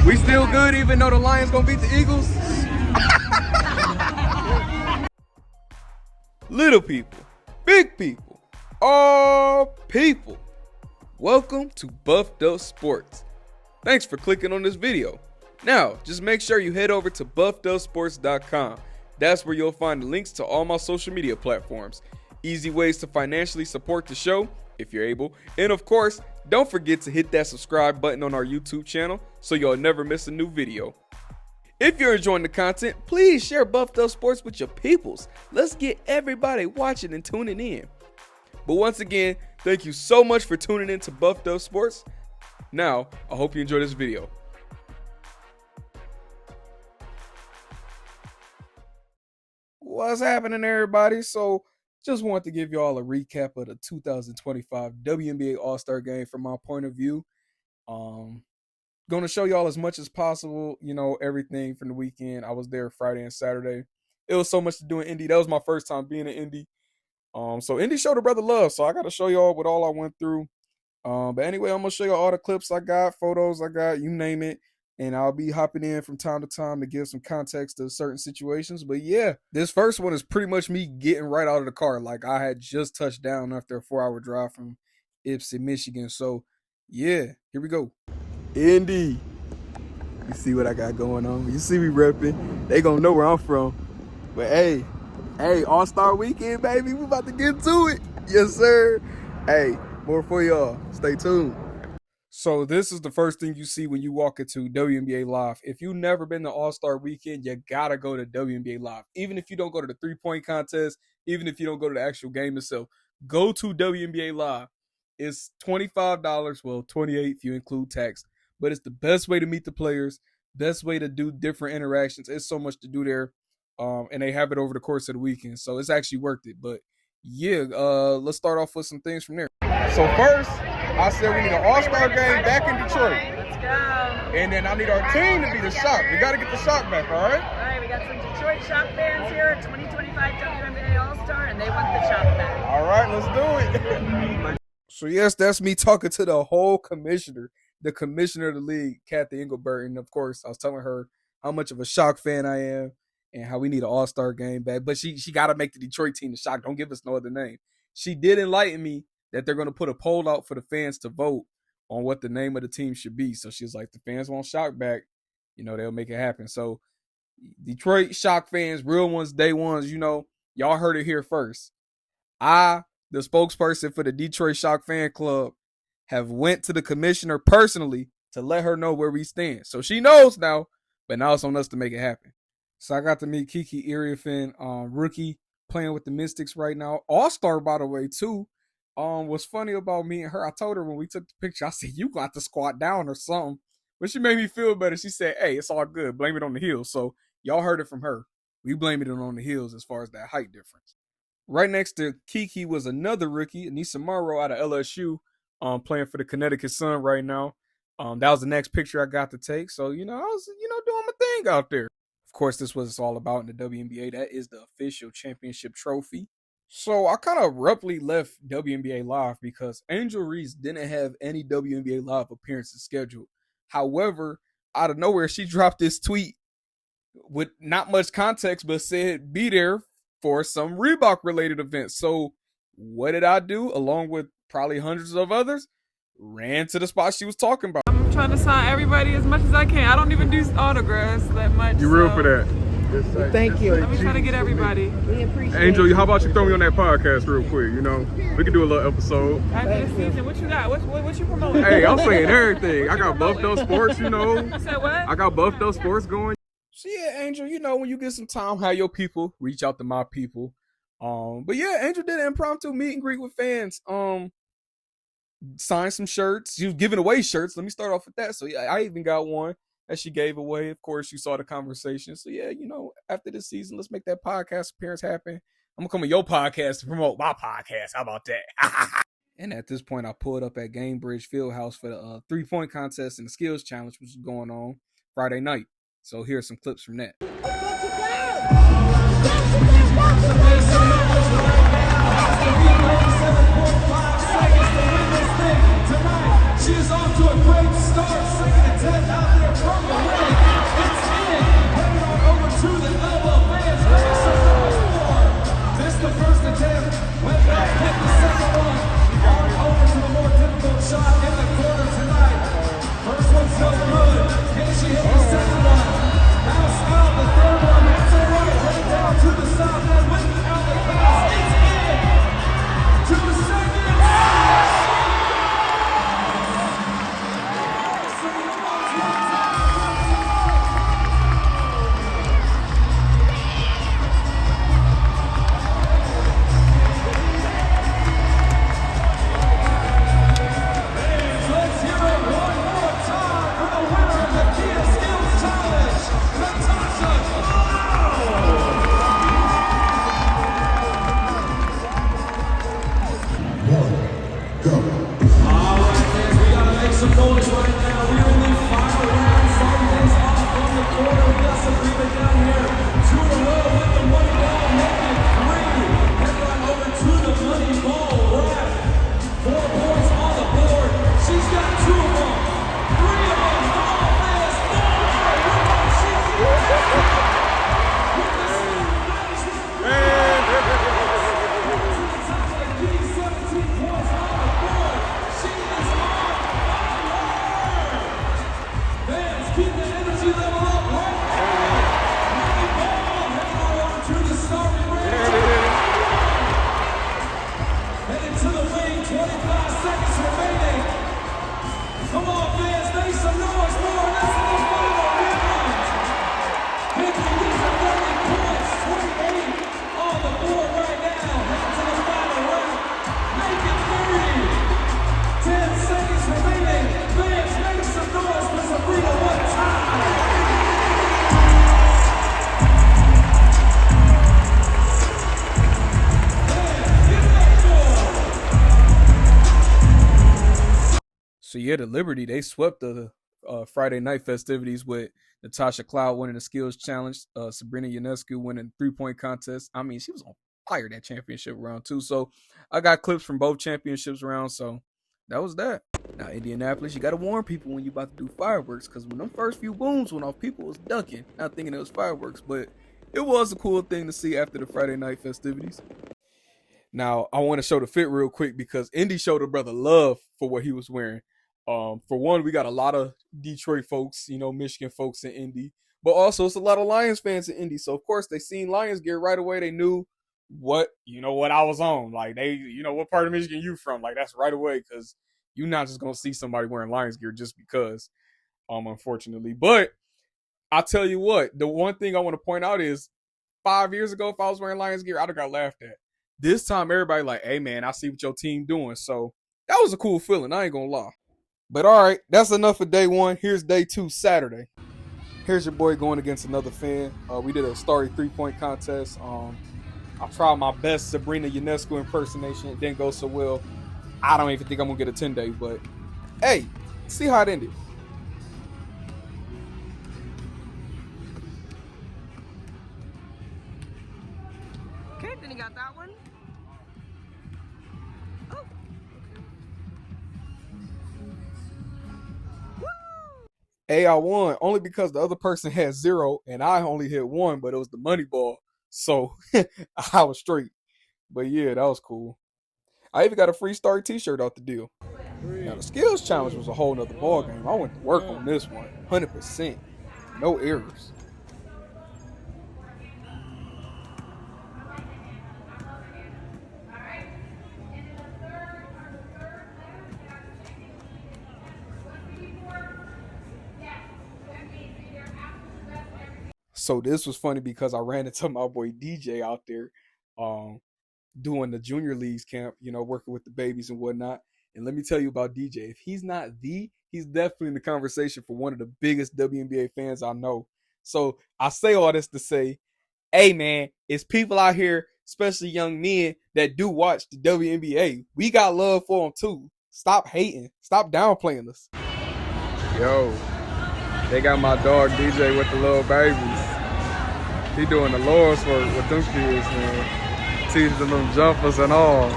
We still good even though the Lions gonna beat the Eagles? Little people, big people, all people. Welcome to Buffed Up Sports. Thanks for clicking on this video. Now, just make sure you head over to buffedupsports.com. That's where you'll find the links to all my social media platforms. Easy ways to financially support the show, if you're able. And of course, don't forget to hit that subscribe button on our YouTube channel so you'll never miss a new video. If you're enjoying the content, please share Buffed Up Sports with your peoples. Let's get everybody watching and tuning in. But once again, thank you so much for tuning in to Buffed Up Sports. Now, I hope you enjoy this video. What's happening, everybody? So, just wanted to give y'all a recap of the 2025 WNBA All-Star Game from my point of view. Going to show y'all as much as possible, you know, everything from the weekend. I was there Friday and Saturday. It was so much to do in Indy. That was my first time being in Indy. So Indy showed a brother love, so I got to show y'all what all I went through. But anyway, I'm going to show y'all all the clips I got, photos I got, you name it. And I'll be hopping in from time to time to give some context to certain situations. But yeah, this first one is pretty much me getting right out of the car. Like I had just touched down after a 4-hour drive from Ypsilanti, Michigan. So yeah, here we go. Indy. You see what I got going on. You see me repping. They gonna know where I'm from. But hey, All-Star Weekend, baby. We about to get to it. Yes, sir. Hey, more for y'all. Stay tuned. So this is the first thing you see when you walk into WNBA Live. If you've never been to All-Star Weekend, you gotta go to WNBA Live. Even if you don't go to the three-point contest, even if you don't go to the actual game itself, go to WNBA Live. It's $25, well, $28 if you include tax. But it's the best way to meet the players, best way to do different interactions. It's so much to do there, and they have it over the course of the weekend. So it's actually worth it. But yeah, let's start off with some things from there. So first, I said we need an All-Star game back in Detroit. Let's go. And then I need our team to be the Shock. We got to get the Shock back, all right? All right, we got some Detroit Shock fans here at 2025 WNBA All-Star, and they want the Shock back. All right, let's do it. So yes, that's me talking to the whole commissioner. The commissioner of the league, Kathy Engelbert, and of course, I was telling her how much of a Shock fan I am and how we need an All-Star game back. But she got to make the Detroit team the Shock. Don't give us no other name. She did enlighten me that they're going to put a poll out for the fans to vote on what the name of the team should be. So she was like, the fans want Shock back. You know, they'll make it happen. So Detroit Shock fans, real ones, day ones, you know, y'all heard it here first. I, the spokesperson for the Detroit Shock fan club, have went to the commissioner personally to let her know where we stand. So she knows now, but now it's on us to make it happen. So I got to meet Kiki Iriafen, rookie, playing with the Mystics right now. All-Star, by the way, too. What's funny about me and her, I told her when we took the picture, I said, you got to squat down or something. But she made me feel better. She said, hey, it's all good. Blame it on the heels. So y'all heard it from her. We blame it on the heels as far as that height difference. Right next to Kiki was another rookie, Anissa Monroe out of LSU. Playing for the Connecticut Sun right now. That was the next picture I got to take. So, you know, I was, doing my thing out there. Of course, this was all about in the WNBA. That is the official championship trophy. So I kind of abruptly left WNBA Live because Angel Reese didn't have any WNBA Live appearances scheduled. However, out of nowhere, she dropped this tweet with not much context, but said be there for some Reebok-related events. So what did I do, along with probably hundreds of others? Ran to the spot she was talking about. I'm trying to sign everybody as much as I can. I don't even do autographs that much. You real for that? Thank you. I'm trying to get everybody. We appreciate Angel, how about you throw me on that podcast real quick? You know, we can do a little episode. After the season, what you got? What you promoting? Hey, I'm saying everything. I got Buffed Up Sports, you know. You said what? I got Buffed Up Sports going. So yeah, Angel, you know, when you get some time, have your people reach out to my people. But yeah, Angel did an impromptu meet and greet with fans. Signed some shirts. She was giving away shirts. Let me start off with that. So yeah, I even got one that she gave away. Of course, you saw the conversation. So yeah, you know, after this season, let's make that podcast appearance happen. I'm gonna come on your podcast to promote my podcast. How about that? And at this point, I pulled up at Gamebridge Fieldhouse for the 3-point contest and the skills challenge, which was going on Friday night. So here's some clips from that. She is off to a great start, 2nd and 10 out there from the keep the energy level up right now. Head on to the starting range. Heading to the wing, 25 seconds remaining. Come on, fans, make some noise for us in the final round. Victory needs a 30 points, 28 on the board right now. Heading to the final round. Make it 30. 10 seconds remaining. Fans, make some noise for Sabrina one time. So yeah, the Liberty, they swept the Friday night festivities with Natasha Cloud winning the skills challenge, Sabrina Ionescu winning the 3-point contest. I mean, she was on fire that championship round too. So I got clips from both championships rounds. So that was that. Now Indianapolis, you gotta warn people when you about to do fireworks, because when them first few booms went off, people was ducking, not thinking it was fireworks. But it was a cool thing to see after the Friday night festivities. Now I want to show the fit real quick because Indy showed a brother love for what he was wearing. For one, we got a lot of Detroit folks, Michigan folks in Indy, but also it's a lot of Lions fans in Indy. So of course they seen Lions gear right away. They knew what I was on. Like they, what part of Michigan you from? Like that's right away, because you're not just gonna see somebody wearing Lions gear just because, unfortunately. But I'll tell you what, the one thing I want to point out is 5 years ago, if I was wearing Lions gear, I'd have got laughed at. This time everybody like, hey man, I see what your team doing. So that was a cool feeling. I ain't gonna lie. But all right, that's enough for day one. Here's day two, Saturday. Here's your boy going against another fan. We did a starry 3-point contest. I tried my best Sabrina Ionescu impersonation. It didn't go so well. I don't even think I'm going to get a 10-day, but hey, see how it ended. Okay, then you got that one. Oh. Hey, I won only because the other person had 0 and I only hit 1, but it was the money ball. So I was straight. But yeah, that was cool. I even got a free Star t-shirt out the deal. Now the skills challenge was a whole nother ball game. I went to work on this one, 100%. No errors. So this was funny because I ran into my boy DJ out there doing the junior leagues camp, working with the babies and whatnot. And let me tell you about DJ. If he's not he's definitely in the conversation for one of the biggest WNBA fans I know. So I say all this to say, hey man, it's people out here, especially young men, that do watch the WNBA. We got love for them too. Stop hating. Stop downplaying us. Yo, they got my dog DJ with the little babies. He doing the Lord's work with them kids, man. Teaching them jumpers and all.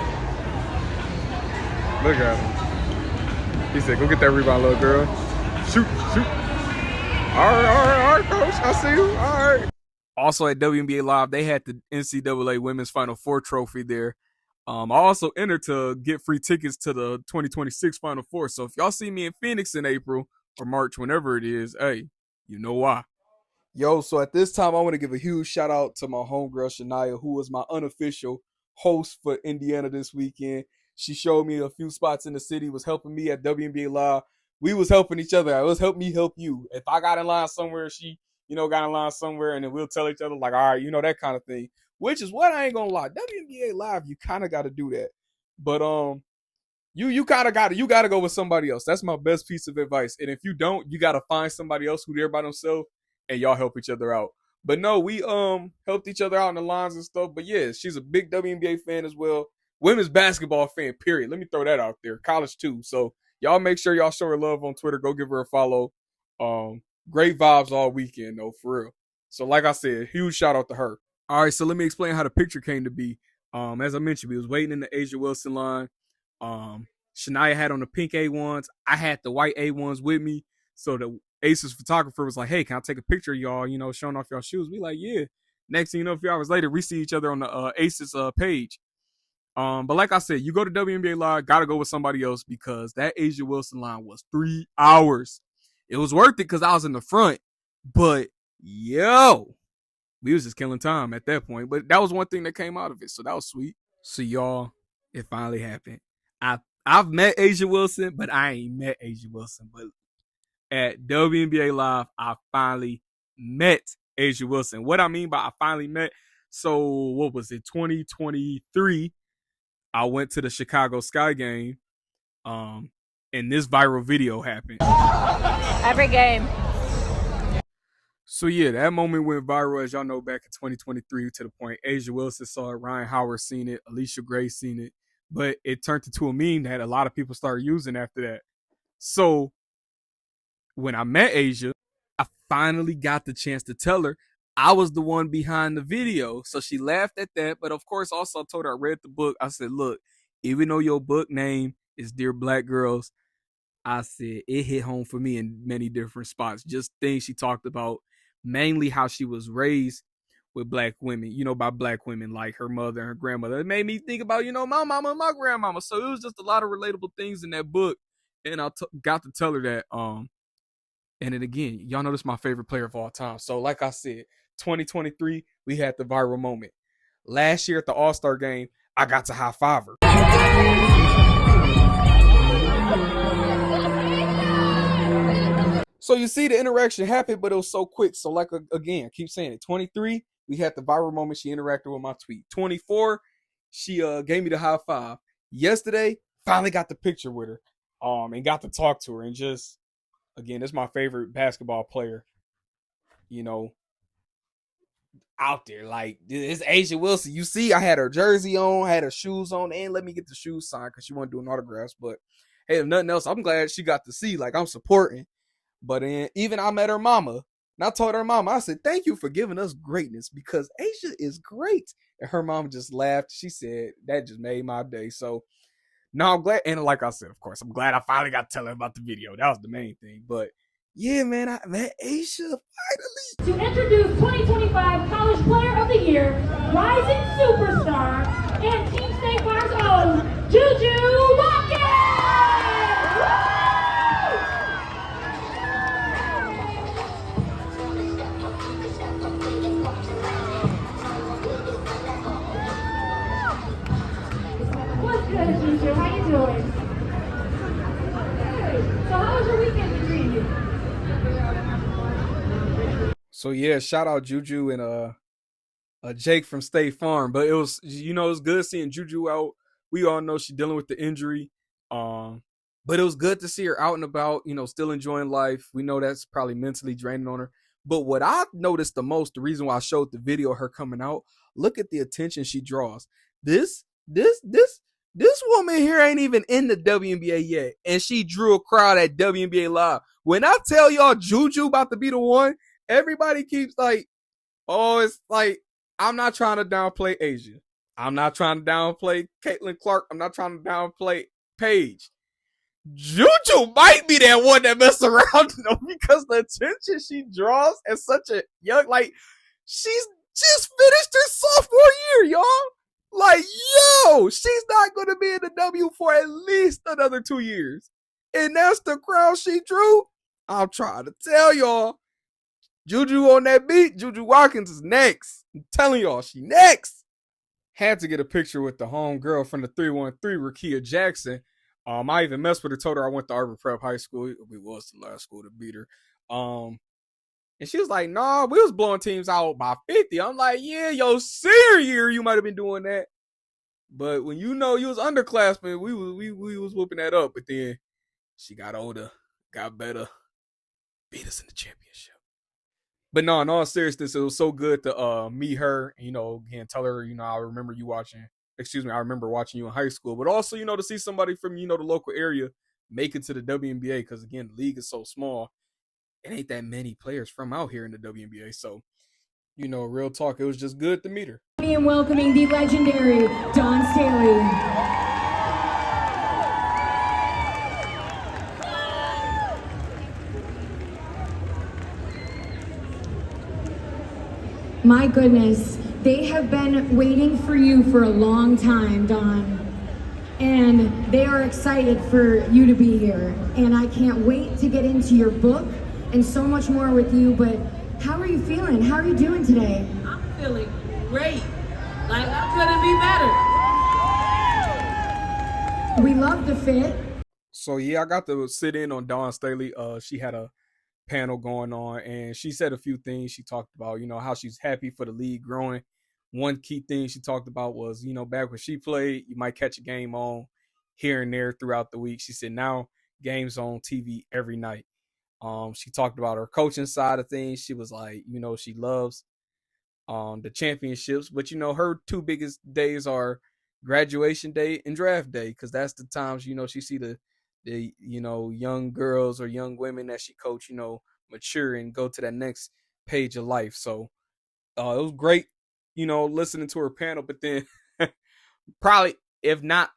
Look at him. He said, go get that rebound, little girl. Shoot. All right, coach. I see you. All right. Also at WNBA Live, they had the NCAA Women's Final Four trophy there. I also entered to get free tickets to the 2026 Final Four. So if y'all see me in Phoenix in April or March, whenever it is, hey, you know why. Yo, so at this time, I want to give a huge shout out to my homegirl, Shania, who was my unofficial host for Indiana this weekend. She showed me a few spots in the city, was helping me at WNBA Live. We was helping each other. It was help me help you. If I got in line somewhere, she, got in line somewhere, and then we'll tell each other, like, all right, that kind of thing. Which is what I ain't gonna lie. WNBA Live, you kind of got to do that. But you kind of got to go with somebody else. That's my best piece of advice. And if you don't, you got to find somebody else who there by themselves, and y'all help each other out. But no, we helped each other out in the lines and stuff. But yeah, she's a big WNBA fan as well. Women's basketball fan, period. Let me throw that out there. College too. So y'all make sure y'all show her love on Twitter. Go give her a follow. Great vibes all weekend though, for real. So like I said, huge shout out to her. All right, so let me explain how the picture came to be. As I mentioned, we was waiting in the Asia Wilson line. Shania had on the pink A1s. I had the white A1s with me. So the Aces photographer was like, hey, can I take a picture of y'all, showing off y'all shoes? We like, yeah. Next thing you know, a few hours later, we see each other on the Aces page. But like I said, you go to WNBA Live, got to go with somebody else because that Asia Wilson line was 3 hours. It was worth it because I was in the front. But yo, we was just killing time at that point. But that was one thing that came out of it. So that was sweet. So y'all, it finally happened. I've met Asia Wilson, but I ain't met Asia Wilson. But at WNBA Live, I finally met Asia Wilson. What I mean by I finally met, so what was it, 2023, I went to the Chicago Sky game, and this viral video happened. Every game. So yeah, that moment went viral, as y'all know, back in 2023, to the point Asia Wilson saw it, Ryan Howard seen it, Alicia Gray seen it, but it turned into a meme that a lot of people started using after that. So when I met Asia, I finally got the chance to tell her I was the one behind the video. So she laughed at that, but of course also told her I read the book. I said, look, even though your book name is Dear Black Girls, I said it hit home for me in many different spots. Just things she talked about, mainly how she was raised with black women, by black women like her mother and her grandmother. It made me think about, my mama and my grandmama. So it was just a lot of relatable things in that book. And I got to tell her that, and then again, y'all know this is my favorite player of all time. So like I said, 2023, we had the viral moment. Last year at the All-Star game, I got to high-five her. So you see the interaction happened, but it was so quick. So like, again, I keep saying it. 23, we had the viral moment. She interacted with my tweet. 24, she gave me the high five. Yesterday, finally got the picture with her, and got to talk to her. And just, again, this is my favorite basketball player, out there. Like, it's Asia Wilson. You see, I had her jersey on, had her shoes on, and let me get the shoes signed because she wasn't doing autographs. But hey, if nothing else, I'm glad she got to see. Like, I'm supporting. But even I met her mama, and I told her mama, I said, thank you for giving us greatness because Asia is great. And her mama just laughed. She said, that just made my day. So now I'm glad. And like I said, of course, I'm glad I finally got to tell her about the video. That was the main thing. But yeah, man, I met Asia finally. To introduce 2025 College Player of the Year, rising superstar, and Team State Farm's own Juju Watkins! What's good, Juju? How you doing? Good. So how was your weekend treating you? So yeah, shout out Juju and Jake from State Farm. But it was, it was good seeing Juju out. We all know she's dealing with the injury. But it was good to see her out and about, still enjoying life. We know that's probably mentally draining on her. But what I noticed the most, the reason why I showed the video of her coming out, look at the attention she draws. This woman here ain't even in the WNBA yet. And she drew a crowd at WNBA Live. When I tell y'all Juju about to be the one, everybody keeps like, oh, it's like, I'm not trying to downplay Asia. I'm not trying to downplay Caitlin Clark. I'm not trying to downplay Paige. Juju might be that one that mess around, because the attention she draws at such a young, like, she's just finished her sophomore year, y'all. Like, yo, she's not going to be in the W for at least another 2 years. And that's the crowd she drew. I'm trying to tell y'all. Juju on that beat, Juju Watkins is next. I'm telling y'all, she next. Had to get a picture with the home girl from the 313, Rakia Jackson. I even messed with her, told her I went to Arbor Prep High School. It was the last school to beat her. And she was like, nah, we was blowing teams out by 50. I'm like, yeah, your senior year, you might have been doing that. But when you was underclassmen, we was whooping that up. But then she got older, got better, beat us in the championship. But no, in all seriousness, it was so good to meet her. Again, tell her, I remember watching you in high school. But also, to see somebody from, the local area make it to the WNBA. Because, again, the league is so small. It ain't that many players from out here in the WNBA. So, real talk, it was just good to meet her. And welcoming the legendary Dawn Staley. My goodness, they have been waiting for you for a long time, Dawn. And they are excited for you to be here. And I can't wait to get into your book and so much more with you, but how are you feeling? How are you doing today? I'm feeling great. Like, I couldn't be better. We love the fit. So yeah, I got to sit in on Dawn Staley. She had a panel going on, and she said a few things. She talked about, how she's happy for the league growing. One key thing she talked about was, back when she played, you might catch a game on here and there throughout the week. She said now games on TV every night. She talked about her coaching side of things. She was like, she loves the championships, but her two biggest days are graduation day and draft day, because that's the times she see the young girls or young women that she coach mature and go to that next page of life. So it was great listening to her panel. But then probably, if not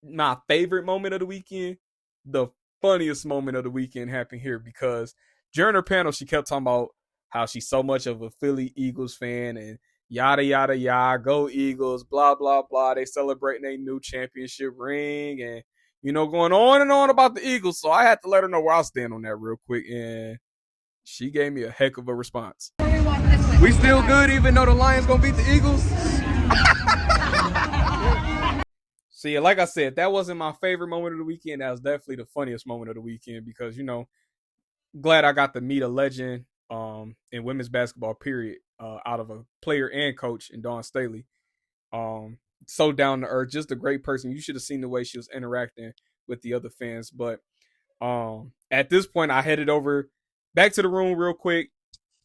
my favorite moment of the weekend, the funniest moment of the weekend happened here, because during her panel she kept talking about how she's so much of a Philly Eagles fan and yada yada yada, go Eagles, blah blah blah. They celebrating a new championship ring and going on and on about the Eagles. So I had to let her know where I stand on that real quick, and she gave me a heck of a response. We still good even though the Lions gonna beat the Eagles? So yeah, like I said, that wasn't my favorite moment of the weekend. That was definitely the funniest moment of the weekend, because glad I got to meet a legend in women's basketball, period, out of a player and coach in Dawn Staley. So down to earth, just a great person. You should have seen the way she was interacting with the other fans. But at this point, I headed over back to the room real quick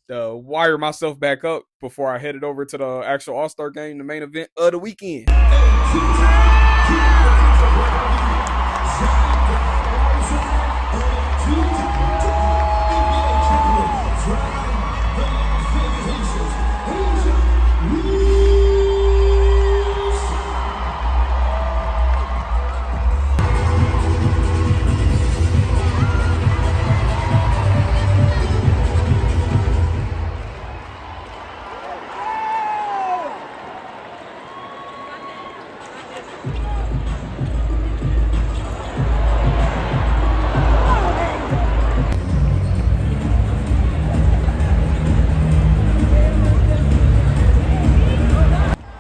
to wire myself back up before I headed over to the actual All-Star game, the main event of the weekend.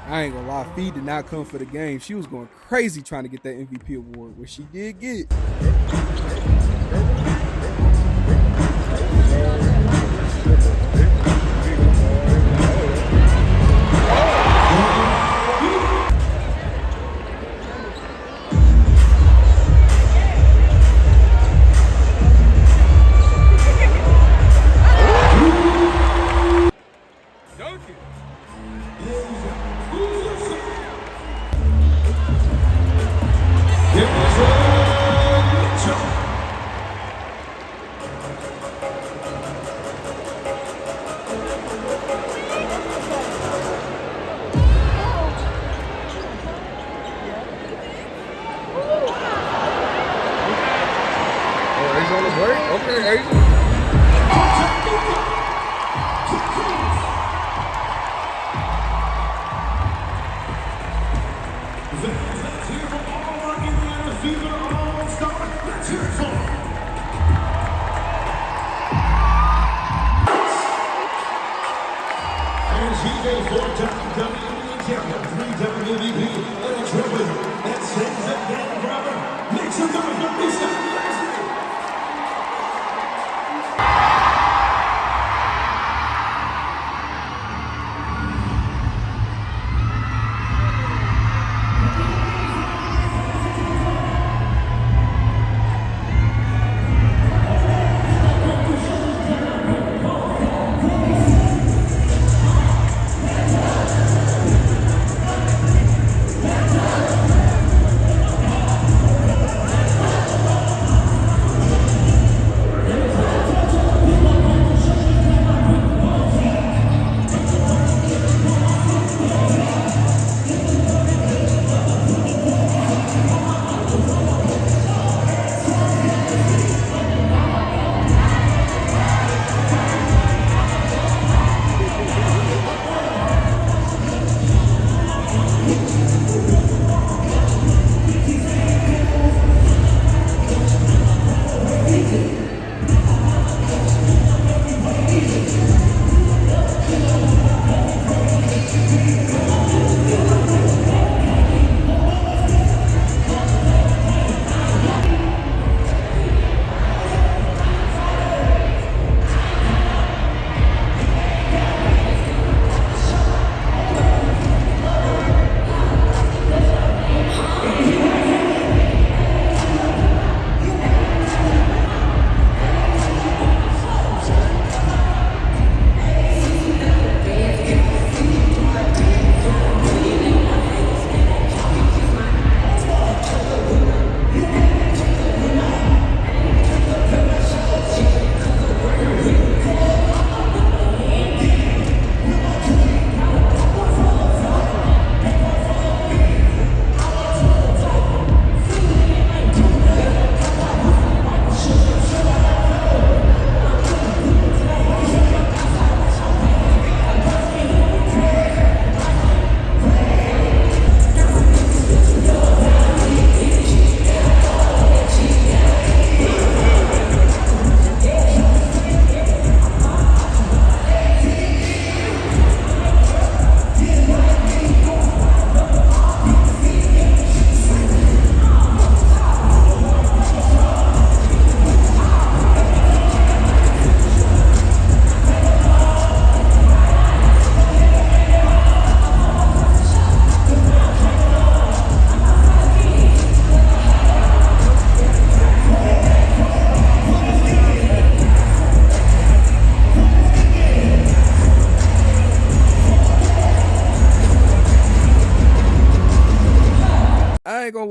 I ain't gonna lie, Fee did not come for the game. She was going crazy trying to get that MVP award, which she did get.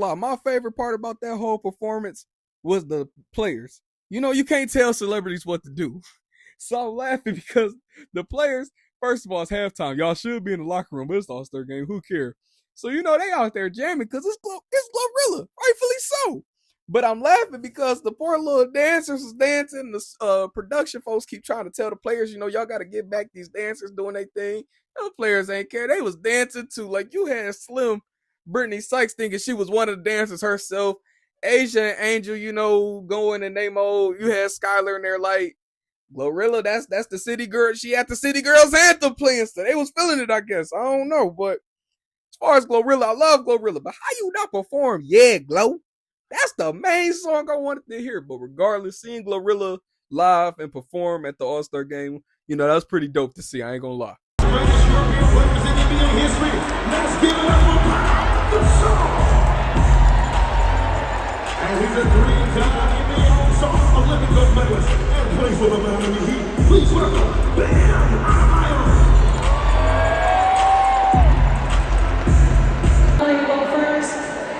lie. My favorite part about that whole performance was the players. You know, you can't tell celebrities what to do. So I'm laughing because the players, first of all, it's halftime. Y'all should be in the locker room, but it's the All-Star game. Who cares? So, you know, they out there jamming because it's Glorilla, rightfully so. But I'm laughing because the poor little dancers was dancing. The production folks keep trying to tell the players, you know, y'all got to get back these dancers doing their thing. The players ain't care. They was dancing too. Like, you had Slim Brittany Sykes thinking she was one of the dancers herself. Asia and Angel, you know, going in they mode. You had Skylar in there like, Glorilla, that's the city girl. She had the city girls anthem playing, so they was feeling it, I guess. I don't know, but as far as Glorilla, I love Glorilla. But how you not perform? Yeah, Glow. That's the main song I wanted to hear. But regardless, seeing Glorilla live and perform at the All-Star game, you know, that's pretty dope to see. I ain't gonna lie. Let's give it up for the song. And he's a three-time NBA All-Star Olympic gold medalist and plays for the Miami Heat. Please welcome Bam. I'd like to go first.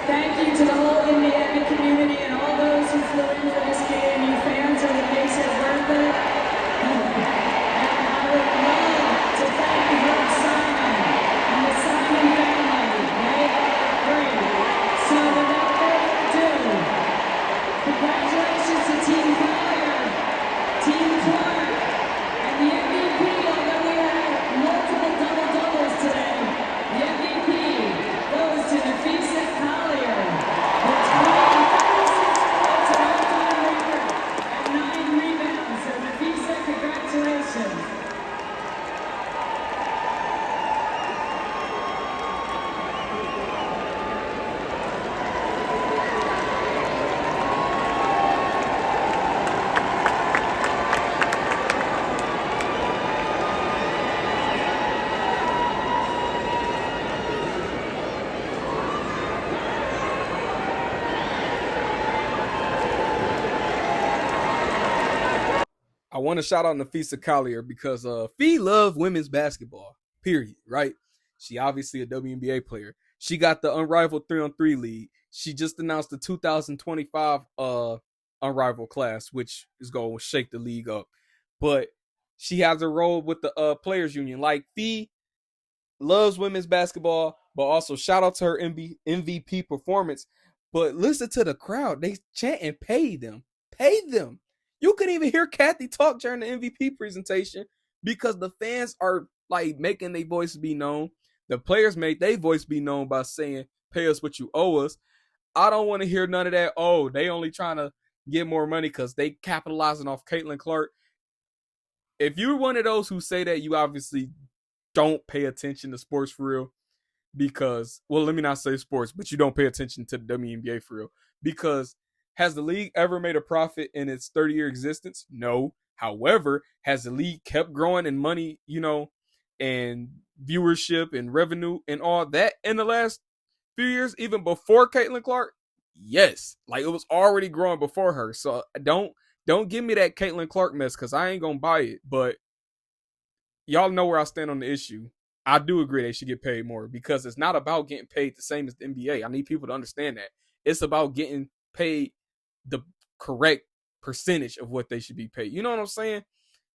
Thank you to the whole Indiana community and all those who flew in for this game. You fans are what makes it worth it. And I would love to thank Rob Simon and the Simon family. Right? Great. So without further ado, congratulations to Team Collier, Team Clark, and the MVP, although we had multiple double-doubles today. The MVP goes to Nafisa Collier with 36 points, an all-time record, and 9 rebounds. So Nafisa, congratulations. I want to shout out Nafisa Collier because Fee loves women's basketball, period, right? She obviously a WNBA player. She got the Unrivaled 3-on-3 league. She just announced the 2025 Unrivaled class, which is going to shake the league up. But she has a role with the Players Union. Like, Fee loves women's basketball, but also shout out to her MVP performance. But listen to the crowd. They chant and pay them. Pay them. You couldn't even hear Kathy talk during the MVP presentation because the fans are like making their voice be known. The players make their voice be known by saying, pay us what you owe us. I don't want to hear none of that. Oh, they only trying to get more money because they capitalizing off Caitlin Clark. If you're one of those who say that, you obviously don't pay attention to sports for real. Because, well, let me not say sports, but you don't pay attention to the WNBA for real. Because has the league ever made a profit in its 30-year existence? No. However, has the league kept growing in money, you know, and viewership and revenue and all that in the last few years, even before Caitlin Clark? Yes. Like, it was already growing before her. So don't give me that Caitlin Clark mess because I ain't going to buy it. But y'all know where I stand on the issue. I do agree they should get paid more because it's not about getting paid the same as the NBA. I need people to understand that. It's about getting paid the correct percentage of what they should be paid. You know what I'm saying?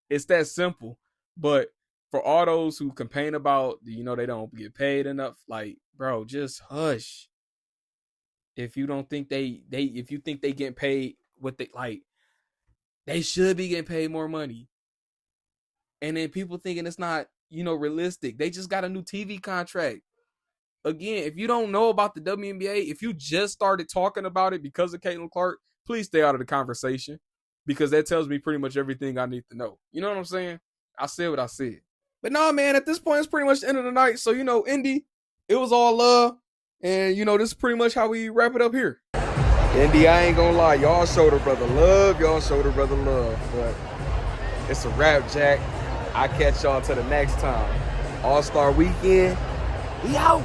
It's that simple. But for all those who complain about, you know, they don't get paid enough, like, bro, just hush. If you don't think if you think they getting paid what they like, they should be getting paid more money. And then people thinking it's not, you know, realistic. They just got a new TV contract. Again, if you don't know about the WNBA, if you just started talking about it because of Caitlin Clark, please stay out of the conversation because that tells me pretty much everything I need to know. You know what I'm saying? I said what I said. But nah, man, at this point, it's pretty much the end of the night. So, you know, Indy, it was all love. And, you know, this is pretty much how we wrap it up here. Indy, I ain't gonna lie. Y'all showed her brother love. Y'all showed her brother love. But it's a wrap, Jack. I catch y'all till the next time. All-Star Weekend. We out.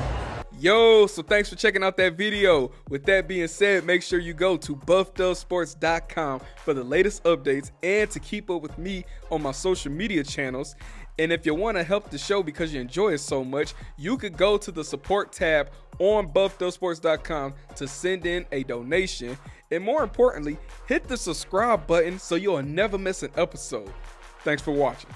Yo, so thanks for checking out that video. With that being said, make sure you go to buffdubsports.com for the latest updates and to keep up with me on my social media channels. And if you want to help the show because you enjoy it so much, you could go to the support tab on buffdubsports.com to send in a donation. And more importantly, hit the subscribe button so you'll never miss an episode. Thanks for watching.